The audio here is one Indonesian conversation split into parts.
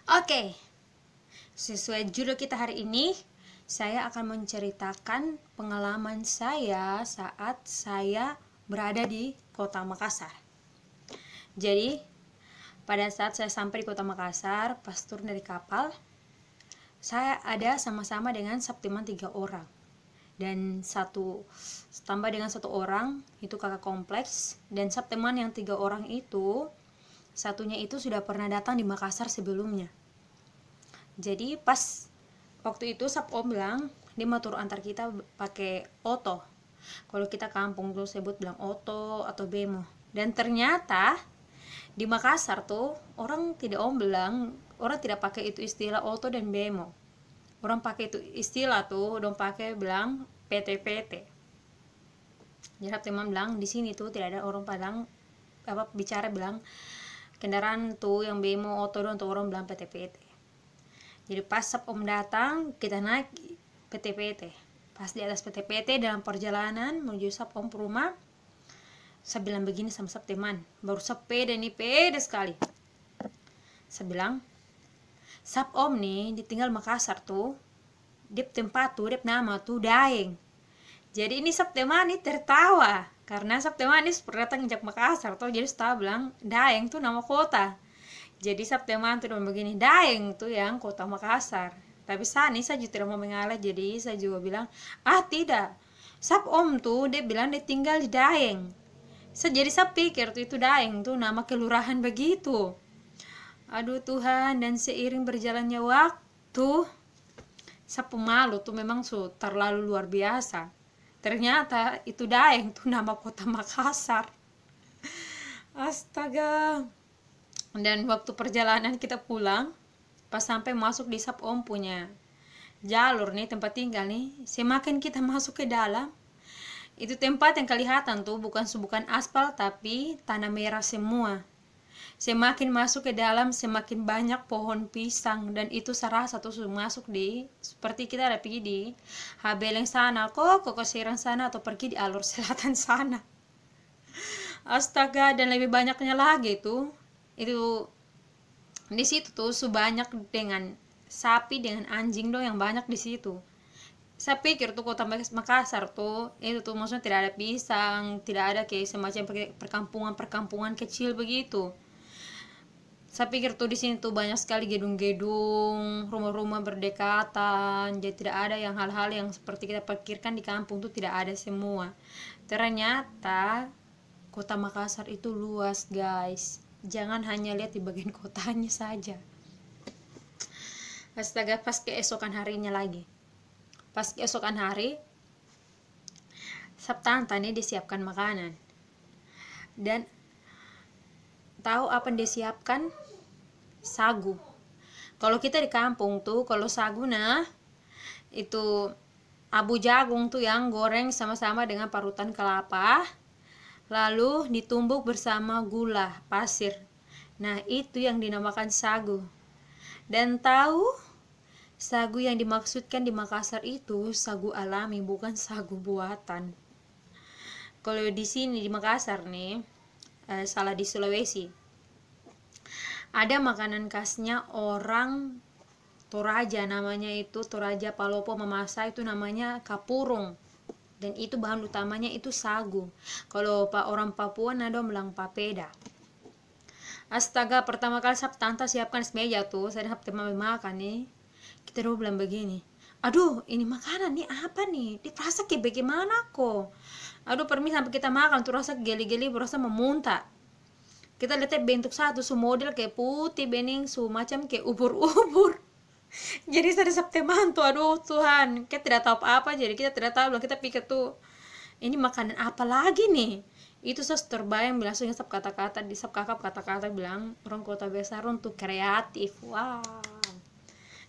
Oke, sesuai judul kita hari ini, saya akan menceritakan pengalaman saya saat saya berada di Kota Makassar. Jadi, pada saat saya sampai di Kota Makassar, pas turun dari kapal, saya ada sama-sama dengan Sabtiman 3 orang. Dan tambah dengan satu orang, itu kakak kompleks. Dan Sabtiman yang 3 orang itu, satunya itu sudah pernah datang di Makassar sebelumnya. Jadi pas waktu itu Sap Om bilang dia mau turun antar kita pakai oto. Kalau kita kampung tuh sebut bilang oto atau bemo. Dan ternyata di Makassar tuh orang tidak Om bilang, orang tidak pakai itu istilah oto dan bemo. Orang pakai itu istilah tuh, dong pakai bilang PT-PT. Jadi teman bilang di sini tuh tidak ada orang Padang bicara bilang kendaraan tuh yang bemo oto dong tuh orang bilang PT-PT. Jadi pas Om datang, kita naik PT-PT. Pas di atas PT-PT dalam perjalanan menuju Om ke rumah, saya bilang begini sama teman, baru sepeda nih pede sekali. Saya bilang, Om nih ditinggal Makassar tuh, dia tempat tuh, dia nama tuh Daeng. Jadi ini teman nih tertawa, karena teman ini pernah datang ke Makassar tuh, jadi saya bilang Daeng tuh nama kota. Jadi teman tuh begini, Daeng tuh yang Kota Makassar. Tapi saya juga tidak mau mengalah, jadi saya juga bilang, tidak. Om tuh dia bilang dia tinggal di Daeng. Jadi saya pikir tuh itu Daeng tuh nama kelurahan begitu. Aduh Tuhan, dan seiring berjalannya waktu, saya pemalu tuh memang terlalu luar biasa. Ternyata itu Daeng tuh nama Kota Makassar. Astaga. Dan waktu perjalanan kita pulang, pas sampai masuk di Om punya jalur nih tempat tinggal nih, semakin kita masuk ke dalam, itu tempat yang kelihatan tuh bukan aspal tapi tanah merah semua. Semakin masuk ke dalam semakin banyak pohon pisang, dan itu serasa tuh masuk di seperti kita ada pergi di Habeleng sana kok Serang sana atau pergi di alur selatan sana. Astaga, dan lebih banyaknya lagi tuh itu di situ tuh sebanyak dengan sapi dengan anjing dong yang banyak di situ. Saya pikir tuh Kota Makassar tuh itu tuh maksudnya tidak ada pisang, tidak ada kayak semacam perkampungan kecil begitu. Saya pikir tuh di sini tuh banyak sekali gedung-gedung, rumah-rumah berdekatan, jadi tidak ada yang hal-hal yang seperti kita pikirkan di kampung tuh tidak ada semua. Ternyata Kota Makassar itu luas guys. Jangan hanya lihat di bagian kotanya saja. Astaga, pas keesokan harinya lagi. Pas keesokan hari, Sabtanta nih disiapkan makanan. Dan tahu apa yang disiapkan? Sagu. Kalau kita di kampung tuh, kalau sagu itu abu jagung tuh yang goreng sama-sama dengan parutan kelapa, lalu ditumbuk bersama gula pasir. Nah, itu yang dinamakan sagu. Dan tahu, sagu yang dimaksudkan di Makassar itu sagu alami, bukan sagu buatan. Kalau di sini di Makassar nih, salah di Sulawesi, ada makanan khasnya orang Toraja, namanya itu Toraja Palopo Mamasa, itu namanya kapurung. Dan itu bahan utamanya itu sagu. Kalau orang Papua nado bilang papeda. Astaga, pertama kali Tante siapkan meja tuh, saya dapat teman makan nih. Kita dulu bilang begini, aduh ini makanan nih apa nih? Dirasa kayak bagaimana kok? Aduh permis sampai kita makan tuh rasa geli-geli, berasa memuntah. Kita lihat bentuk satu, model kayak putih bening, macam kayak ubur-ubur. Jadi saya teman tuh, aduh Tuhan, kita tidak tahu apa-apa, jadi kita tidak tahu, kita pikir tuh ini makanan apa lagi nih. Itu saya terbayang langsung sab kata-kata di sab kakak kata-kata bilang orang kota besar untuk kreatif. Wow,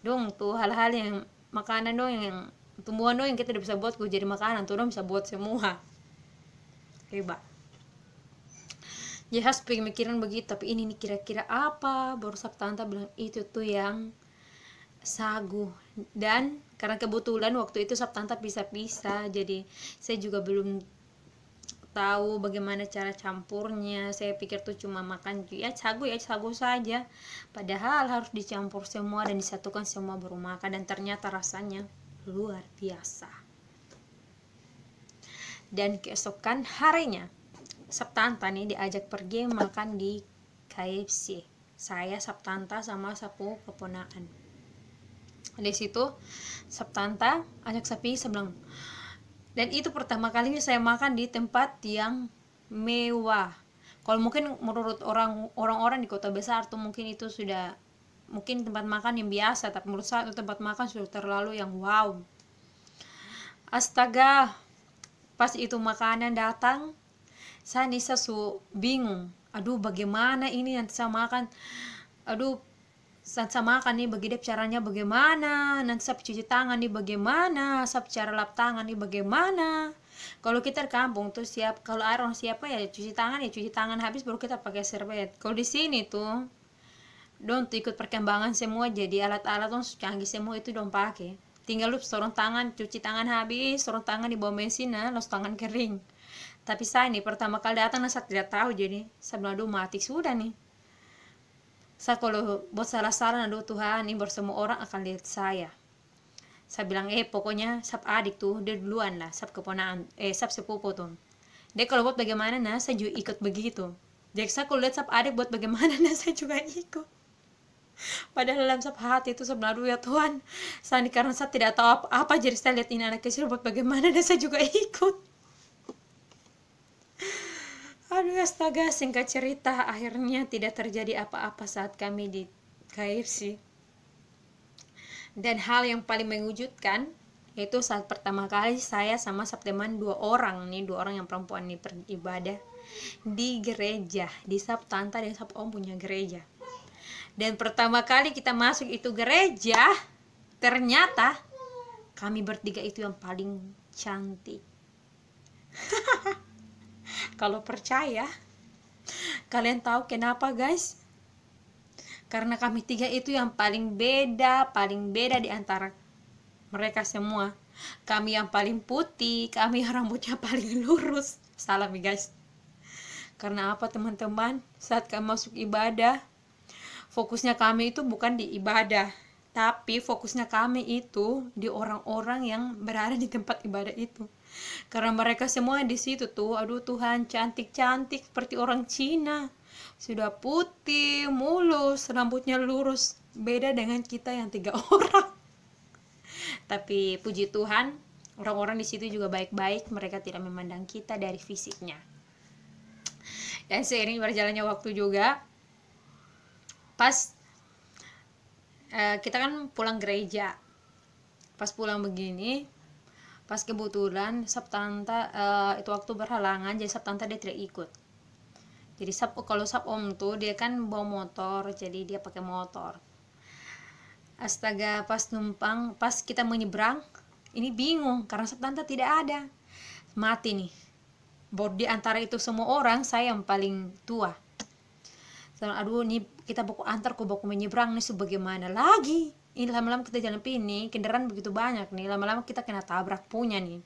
dong tuh hal-hal yang makanan dong yang tumbuhan dong yang kita tidak bisa buat gue jadi makanan tuh dong bisa buat semua. Hebat. Ya harus pemikiran begitu, tapi ini nih kira-kira apa? Baru sab tante bilang itu tuh yang sagu. Dan karena kebetulan waktu itu sab tante pisah-pisah, jadi saya juga belum tahu bagaimana cara campurnya. Saya pikir tuh cuma makan ya sagu saja, padahal harus dicampur semua dan disatukan semua baru makan, dan ternyata rasanya luar biasa. Dan keesokan harinya Sabtanta nih diajak pergi makan di KFC. Saya, Sabtanta, sama sapu keponakan. Di situ Sabtanta ajak sapi sebelang. Dan itu pertama kalinya saya makan di tempat yang mewah. Kalau mungkin menurut orang-orang di kota besar tuh mungkin itu sudah mungkin tempat makan yang biasa, tapi menurut saya itu tempat makan sudah terlalu yang wow. Astaga, pas itu makanan datang, saya nisa bingung. Aduh, bagaimana ini nanti saya makan? Aduh, saat saya makan nih bagi caranya bagaimana, nanti saya cuci tangan nih bagaimana, saya cara lap tangan nih bagaimana. Kalau kita di kampung tuh kalau air orang siapa ya cuci tangan habis baru kita pakai serbet. Kalau di sini tuh dong tuh ikut perkembangan semua, jadi alat-alat dong canggih semua itu dong pakai. Tinggal lu sorong tangan, cuci tangan habis, sorong tangan di bawah mesin, langsung tangan kering. Tapi saya nih pertama kali datang saya tidak tahu, jadi saya bilang aduh mati sudah nih. Saya kalau buat salah-salah, aduh Tuhan, ini semua orang akan lihat saya. Saya bilang pokoknya sab adik tuh dia duluan lah, sab keponakan, sab sepupu tuh. Dia kalau buat bagaimana saya juga ikut begitu. Jadi saya kalau lihat sab adik buat bagaimana saya juga ikut. Padahal dalam sab hati itu sebenarnya ya Tuhan, saya karena saya tidak tahu apa jadi saya lihat ini anak kecil buat bagaimana saya juga ikut. Aduh astaga, singkat cerita akhirnya tidak terjadi apa-apa saat kami di KFC. Dan hal yang paling mengejutkan yaitu saat pertama kali saya sama teman dua orang yang perempuan nih beribadah di gereja, di Sabtanta dan Om punya gereja. Dan pertama kali kita masuk itu gereja, ternyata kami bertiga itu yang paling cantik. Kalau percaya, kalian tahu kenapa guys? Karena kami tiga itu yang paling beda di antara mereka semua. Kami yang paling putih, kami yang rambutnya paling lurus. Salah nih guys. Karena apa teman-teman? Saat kami masuk ibadah, fokusnya kami itu bukan di ibadah, tapi fokusnya kami itu di orang-orang yang berada di tempat ibadah itu. Karena mereka semua di situ tuh, aduh Tuhan, cantik-cantik seperti orang Cina. Sudah putih, mulus, rambutnya lurus. Beda dengan kita yang 3 orang. Tapi puji Tuhan, orang-orang di situ juga baik-baik, mereka tidak memandang kita dari fisiknya. Dan seiring berjalannya waktu juga, pas kita kan pulang gereja, pas pulang begini, pas kebetulan Sabtanta itu waktu berhalangan, jadi Sabtanta dia tidak ikut. Jadi kalau Om tuh dia kan bawa motor, jadi dia pakai motor. Astaga, pas numpang, pas kita menyeberang, ini bingung karena Sabtanta tidak ada, mati nih. Baru di antara itu semua orang saya yang paling tua. Aduh nih kita baku antar kok baku menyeberang nih sebagaimana lagi. Ini lama-lama kita jalan ini kendaraan begitu banyak nih, lama-lama kita kena tabrak punya nih.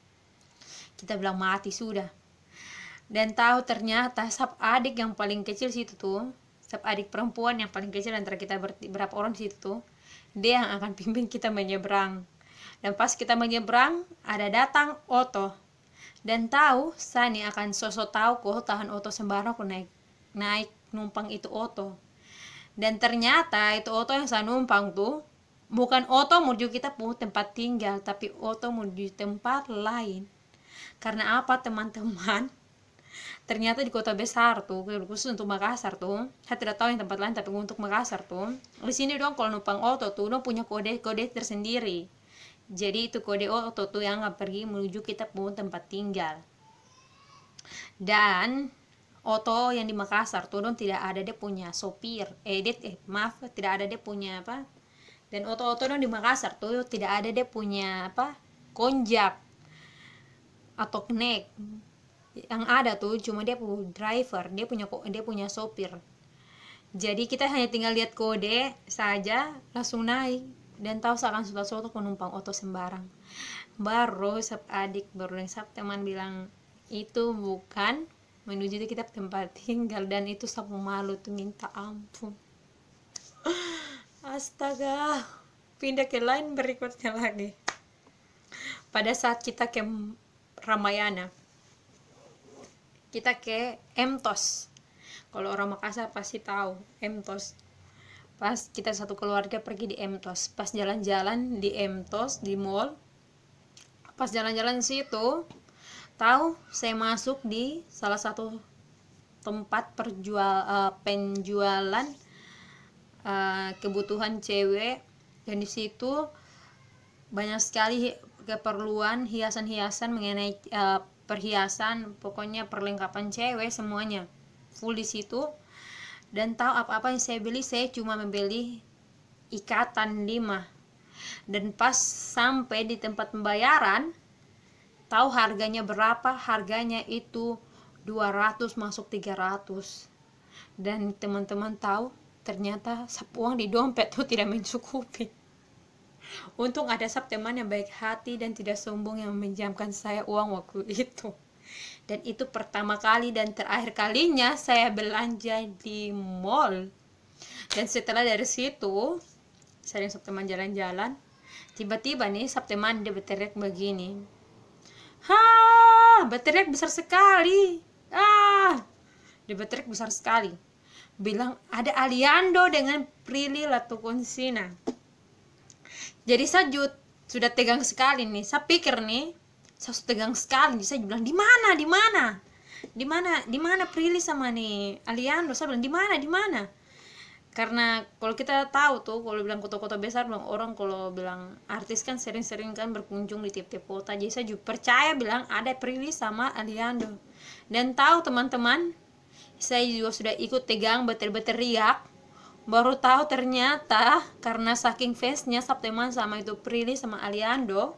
Kita bilang mati sudah. Dan tahu ternyata sab adik yang paling kecil situ tuh, sab adik perempuan yang paling kecil antara kita berapa orang situ tuh, dia yang akan pimpin kita menyeberang. Dan pas kita menyeberang ada datang oto. Dan tahu saya nih akan sosok tahu kok tahan oto sembarang aku naik numpang itu oto. Dan ternyata itu oto yang saya numpang tuh bukan oto menuju kita tempat tinggal, tapi oto menuju tempat lain. Karena apa teman-teman? Ternyata di kota besar tuh, khusus untuk Makassar tuh, saya tidak tahu yang tempat lain, tapi untuk Makassar tuh, di sini dong kalau numpang oto tuh dong punya kode tersendiri. Jadi itu kode oto tuh yang pergi menuju kita tempat tinggal. Dan oto yang di Makassar tuh dong tidak ada dia punya sopir, tidak ada dia punya apa. Dan oto-oto dong di Makassar tuh tidak ada dia punya apa, konjak atau knek. Yang ada tuh cuma dia punya driver, dia punya sopir. Jadi kita hanya tinggal lihat kode saja langsung naik dan tahu seakan suatu penumpang oto sembarang. Baru sab adik, baru yang sab teman bilang, itu bukan menuju ke kita tempat tinggal, dan itu sapu malu tuh minta ampun. Astaga, pindah ke lain berikutnya lagi. Pada saat kita ke Ramayana, kita ke Emtos. Kalau orang Makassar pasti tahu Emtos. Pas kita satu keluarga pergi di Emtos, pas jalan-jalan di Emtos di mall, pas jalan-jalan situ, tahu saya masuk di salah satu tempat penjualan kebutuhan cewek, dan di situ banyak sekali keperluan hiasan-hiasan mengenai perhiasan, pokoknya perlengkapan cewek semuanya full di situ. Dan tahu apa-apa yang saya beli, saya cuma membeli ikatan 5. Dan pas sampai di tempat pembayaran, tahu harganya berapa? Harganya itu 200 masuk 300. Dan teman-teman tahu, ternyata uang di dompet tuh tidak mencukupi. Untung ada teman yang baik hati dan tidak sombong yang meminjamkan saya uang waktu itu. Dan itu pertama kali dan terakhir kalinya saya belanja di mall. Dan setelah dari situ, saya dan teman jalan-jalan, tiba-tiba nih teman dia berteriak begini, berteriak besar sekali. Dia berteriak besar sekali, bilang ada Aliando dengan Prilly Latukonsina. Jadi saya sudah tegang sekali nih. Saya pikir nih, saya sudah tegang sekali. Saya bilang di mana Prilly sama nih Aliando. Saya bilang di mana? Karena kalau kita tahu tuh, kalau bilang kota-kota besar, bilang orang kalau bilang artis kan sering-sering kan berkunjung di tiap-tiap kota. Jadi saya juga percaya bilang ada Prilly sama Aliando. Dan tahu teman-teman, saya juga sudah ikut tegang berteriak. Baru tahu ternyata karena saking face-nya teman sama itu Prilly sama Aliando,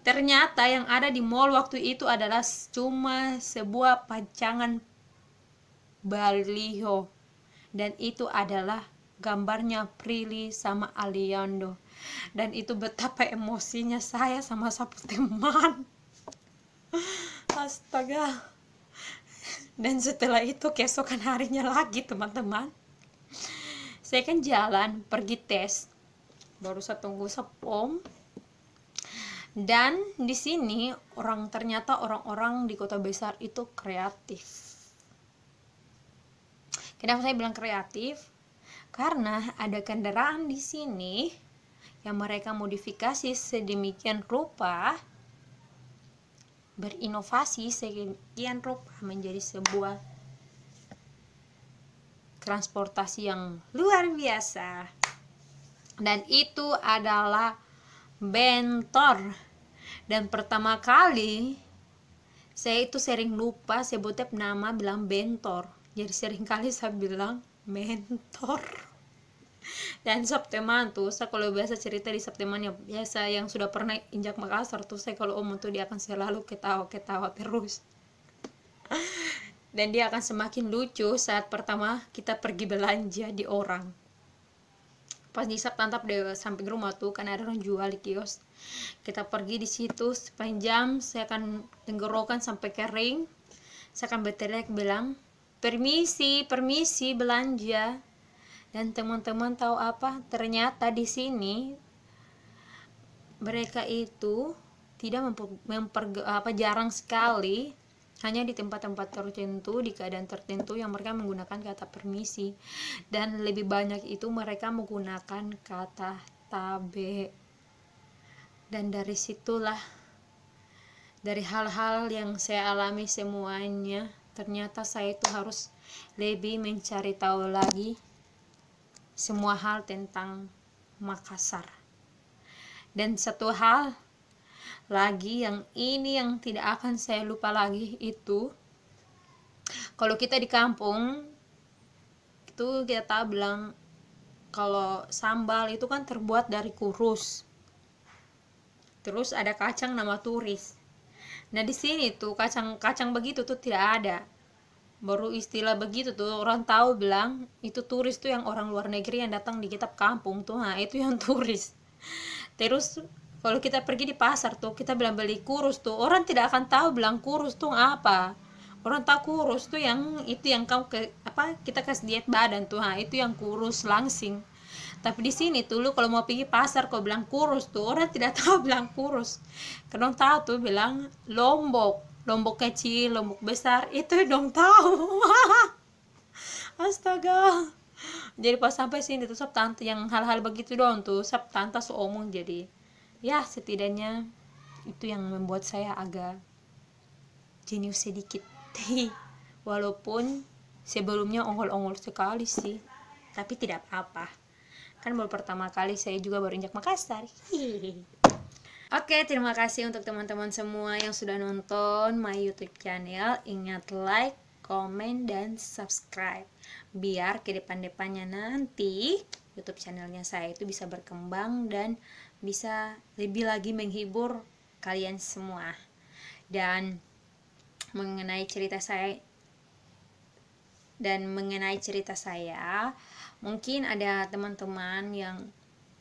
ternyata yang ada di mall waktu itu adalah cuma sebuah pajangan baliho, dan itu adalah gambarnya Prilly sama Aliando. Dan itu betapa emosinya saya sama satu teman. Astaga. Dan setelah itu keesokan harinya lagi teman-teman, saya kan jalan pergi tes, baru saya tunggu sepom. Dan di sini ternyata orang-orang di kota besar itu kreatif. Kenapa saya bilang kreatif? Karena ada kendaraan di sini yang mereka modifikasi sedemikian rupa, berinovasi sekian rupa menjadi sebuah transportasi yang luar biasa. Dan itu adalah bentor. Dan pertama kali saya itu sering lupa sebutnya nama, bilang bentor. Jadi sering kali saya bilang mentor. Dan teman tuh, saya kalau biasa cerita di teman yang biasa yang sudah pernah injak Makassar tuh, saya kalau omong tuh dia akan selalu ketawa terus. Dan dia akan semakin lucu saat pertama kita pergi belanja di orang. Pas di tantap di samping rumah tuh kan ada orang jual di kios. Kita pergi di situ sepanjang, saya akan tenggorokan sampai kering. Saya akan berteriak bilang, permisi belanja. Dan teman-teman tahu apa? Ternyata di sini mereka itu tidak jarang sekali, hanya di tempat-tempat tertentu, di keadaan tertentu yang mereka menggunakan kata permisi. Dan lebih banyak itu mereka menggunakan kata tabe. Dan dari situlah, dari hal-hal yang saya alami semuanya, ternyata saya itu harus lebih mencari tahu lagi semua hal tentang Makassar. Dan satu hal lagi yang tidak akan saya lupa lagi, itu kalau kita di kampung itu kita tahu bilang kalau sambal itu kan terbuat dari kurus, terus ada kacang nama turis. Nah di sini tuh kacang begitu tuh tidak ada. Baru istilah begitu tuh orang tahu bilang itu turis tuh yang orang luar negeri yang datang di kitab kampung tuh, nah itu yang turis. Terus Kalau kita pergi di pasar tuh, kita bilang beli kurus tuh, orang tidak akan tahu bilang kurus tuh apa. Orang tahu kurus tuh yang itu yang kamu kita kasih diet badan tuh, itu yang kurus langsing. Tapi di sini tuh lu kalau mau pergi pasar kau bilang kurus tuh, orang tidak tahu bilang kurus. Karena tahu tuh bilang lombok, lombok kecil, lombok besar, itu dong tahu. Astaga. Jadi pas sampai sini tuh sab tante yang hal-hal begitu doang tuh sab tante seomong, jadi ya setidaknya itu yang membuat saya agak jenius sedikit. Walaupun sebelumnya ongol-ongol sekali sih, tapi tidak apa-apa, kan baru pertama kali saya juga baru injak Makassar. Oke, terima kasih untuk teman-teman semua yang sudah nonton my YouTube channel. Ingat like, komen, dan subscribe biar ke depan-depannya nanti YouTube channelnya saya itu bisa berkembang dan bisa lebih lagi menghibur kalian semua. Dan mengenai cerita saya mungkin ada teman-teman yang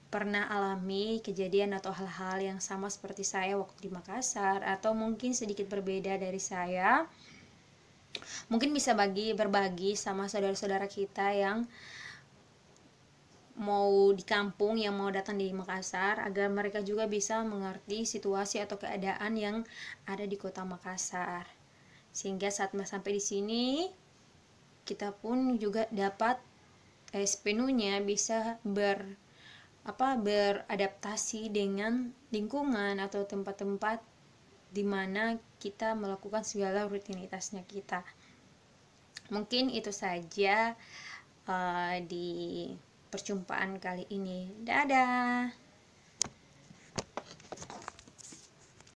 pernah alami kejadian atau hal-hal yang sama seperti saya waktu di Makassar, atau mungkin sedikit berbeda dari saya. Mungkin bisa berbagi sama saudara-saudara kita yang mau di kampung, yang mau datang di Makassar, agar mereka juga bisa mengerti situasi atau keadaan yang ada di kota Makassar. Sehingga saat sampai di sini kita pun juga dapat sepenuhnya bisa beradaptasi dengan lingkungan atau tempat-tempat di mana kita melakukan segala rutinitasnya kita. Mungkin itu saja di perjumpaan kali ini. Dadah.